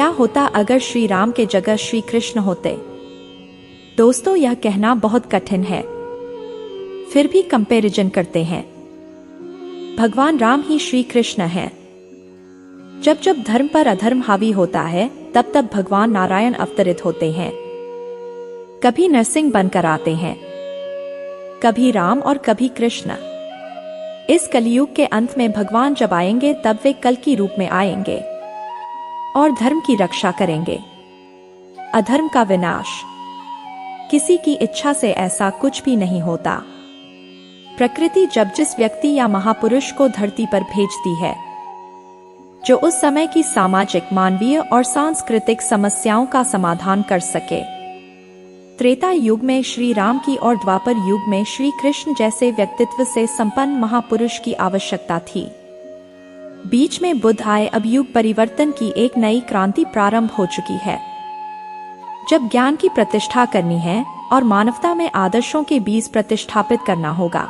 क्या होता अगर श्री राम के जगह श्री कृष्ण होते? दोस्तों, यह कहना बहुत कठिन है, फिर भी कंपैरिजन करते हैं। भगवान राम ही श्री कृष्ण हैं। जब जब धर्म पर अधर्म हावी होता है, तब तब भगवान नारायण अवतरित होते हैं। कभी नरसिंह बनकर आते हैं, कभी राम और कभी कृष्ण। इस कलयुग के अंत में भगवान जब आएंगे, तब वे कल की रूप में आएंगे और धर्म की रक्षा करेंगे, अधर्म का विनाश। किसी की इच्छा से ऐसा कुछ भी नहीं होता। प्रकृति जब जिस व्यक्ति या महापुरुष को धरती पर भेजती है, जो उस समय की सामाजिक, मानवीय और सांस्कृतिक समस्याओं का समाधान कर सके। त्रेता युग में श्री राम की और द्वापर युग में श्री कृष्ण जैसे व्यक्तित्व से संपन्न महापुरुष की आवश्यकता थी। बीच में बुद्ध आए, अब युग परिवर्तन की एक नई क्रांति प्रारंभ हो चुकी है। जब ज्ञान की प्रतिष्ठा करनी है और मानवता में आदर्शों के बीज प्रतिष्ठापित करना होगा।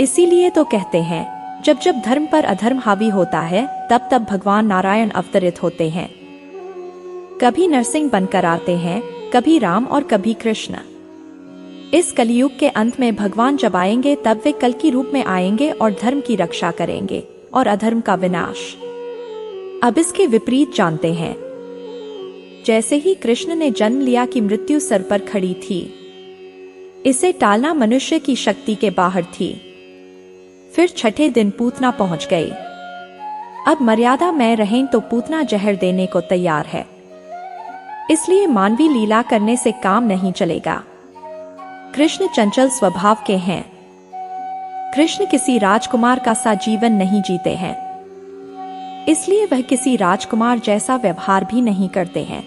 इसीलिए तो कहते हैं, जब जब धर्म पर अधर्म हावी होता है, तब तब भगवान नारायण अवतरित होते हैं। कभी नरसिंह बनकर आते हैं, कभी राम और कभी कृष्ण। इस कलयुग के अंत में भगवान जब आएंगे, तब वे कल की रूप में आएंगे और धर्म की रक्षा करेंगे और अधर्म का विनाश। अब इसके विपरीत जानते हैं। जैसे ही कृष्ण ने जन्म लिया कि मृत्यु सर पर खड़ी थी, इसे टालना मनुष्य की शक्ति के बाहर थी। फिर छठे दिन पूतना पहुंच गई। अब मर्यादा में रहें तो पूतना जहर देने को तैयार है। इसलिए मानवी लीला करने से काम नहीं चलेगा। कृष्ण चंचल स्वभाव के हैं। कृष्ण किसी राजकुमार का सा जीवन नहीं जीते हैं, इसलिए वह किसी राजकुमार जैसा व्यवहार भी नहीं करते हैं।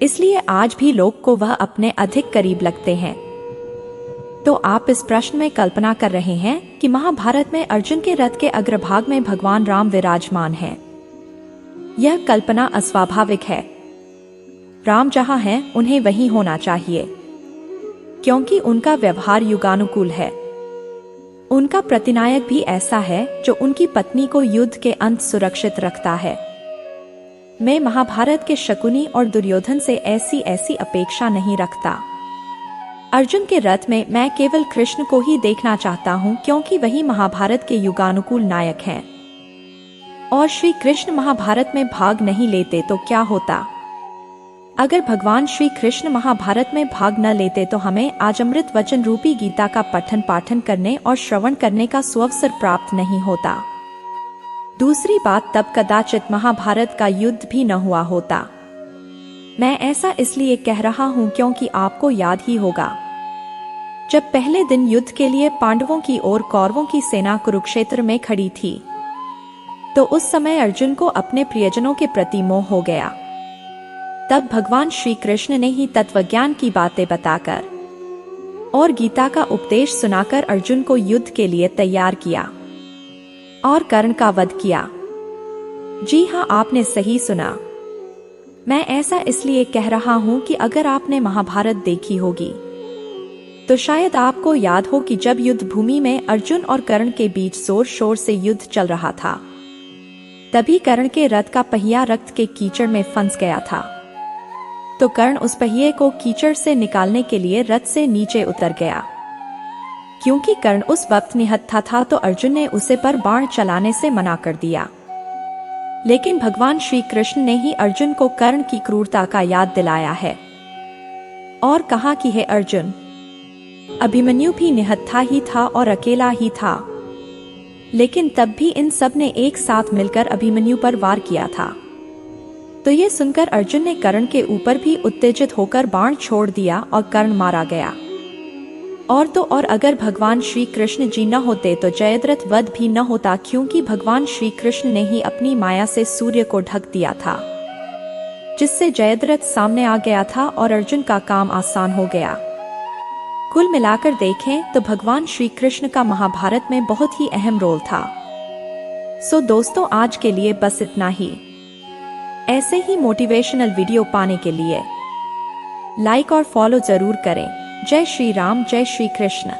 इसलिए आज भी लोग को वह अपने अधिक करीब लगते हैं। तो आप इस प्रश्न में कल्पना कर रहे हैं कि महाभारत में अर्जुन के रथ के अग्रभाग में भगवान राम विराजमान हैं। यह कल्पना अस्वाभाविक है। राम जहां हैं, उन्हें वहीं होना चाहिए, क्योंकि उनका व्यवहार युगानुकूल है। उनका प्रतिनायक भी ऐसा है जो उनकी पत्नी को युद्ध के अंत सुरक्षित रखता है। मैं महाभारत के शकुनी और दुर्योधन से ऐसी अपेक्षा नहीं रखता। अर्जुन के रथ में मैं केवल कृष्ण को ही देखना चाहता हूं, क्योंकि वही महाभारत के युगानुकूल नायक हैं। और श्री कृष्ण महाभारत में भाग नहीं लेते तो क्या होता? अगर भगवान श्री कृष्ण महाभारत में भाग न लेते तो हमें आज अमृत वचन रूपी गीता का पठन पाठन करने और श्रवण करने का सुअवसर प्राप्त नहीं होता। दूसरी बात, तब कदाचित महाभारत का युद्ध भी न हुआ होता। मैं ऐसा इसलिए कह रहा हूं क्योंकि आपको याद ही होगा, जब पहले दिन युद्ध के लिए पांडवों की और कौरवों की सेना कुरुक्षेत्र में खड़ी थी, तो उस समय अर्जुन को अपने प्रियजनों के प्रति मोह हो गया। तब भगवान श्री कृष्ण ने ही तत्वज्ञान की बातें बताकर और गीता का उपदेश सुनाकर अर्जुन को युद्ध के लिए तैयार किया और कर्ण का वध किया। जी हाँ, आपने सही सुना। मैं ऐसा इसलिए कह रहा हूं कि अगर आपने महाभारत देखी होगी तो शायद आपको याद हो कि जब युद्ध भूमि में अर्जुन और कर्ण के बीच जोर शोर से युद्ध चल रहा था, तभी कर्ण के रथ का पहिया रक्त के कीचड़ में फंस गया था। तो कर्ण उस पहिए को कीचड़ से निकालने के लिए रथ से नीचे उतर गया। क्योंकि कर्ण उस वक्त निहत्था था, तो अर्जुन ने उसे पर बाण चलाने से मना कर दिया। लेकिन भगवान श्री कृष्ण ने ही अर्जुन को कर्ण की क्रूरता का याद दिलाया है और कहा कि हे अर्जुन, अभिमन्यु भी निहत्था ही था और अकेला ही था, लेकिन तब भी इन सब ने एक साथ मिलकर अभिमन्यु पर वार किया था। तो ये सुनकर अर्जुन ने कर्ण के ऊपर भी उत्तेजित होकर बाण छोड़ दिया और कर्ण मारा गया। और अगर भगवान श्री कृष्ण जी न होते तो जयद्रथ वध भी न होता, क्योंकि भगवान श्री कृष्ण ने ही अपनी माया से सूर्य को ढक दिया था, जिससे जयद्रथ सामने आ गया था और अर्जुन का काम आसान हो गया। कुल मिलाकर देखें तो भगवान श्री कृष्ण का महाभारत में बहुत ही अहम रोल था। सो दोस्तों, आज के लिए बस इतना ही। ऐसे ही मोटिवेशनल वीडियो पाने के लिए लाइक और फॉलो जरूर करें। जय श्री राम, जय श्री कृष्ण।